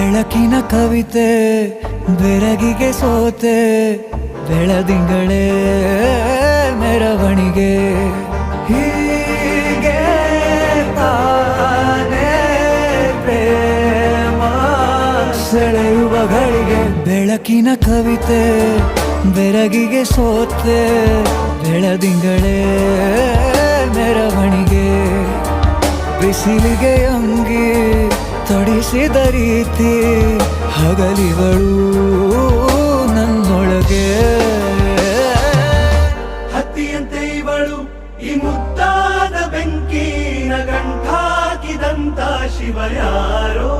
ಬೆಳಕಿನ ಕವಿತೆ ಬೆರಗಿಗೆ ಸೋತೆ ಬೆಳದಿಂಗಳೇ ಮೆರವಣಿಗೆ ಹೀಗೆ ತಾನೇ ಪ್ರೇಮ ಸೆಳೆಯುವ ಗಳಿಗೆ ಬೆಳಕಿನ ಕವಿತೆ ಬೆರಗಿಗೆ ಸೋತೆ ಬೆಳದಿಂಗಳೇ ಮೆರವಣಿಗೆ ಬಿಸಿಲಿಗೆ ಅಂಗಿ ತೊಡಿಸಿದ ರೀತಿ ಹಗಲಿಗಳು ನನ್ನೊಳಗೆ ಹತ್ತಿಯಂತೆ ಇವಳು ಈ ಮುದ್ದಾದ ಬೆಂಕಿನ ಗಂಟಾಕಿದಂತ ಶಿವ ಯಾರೋ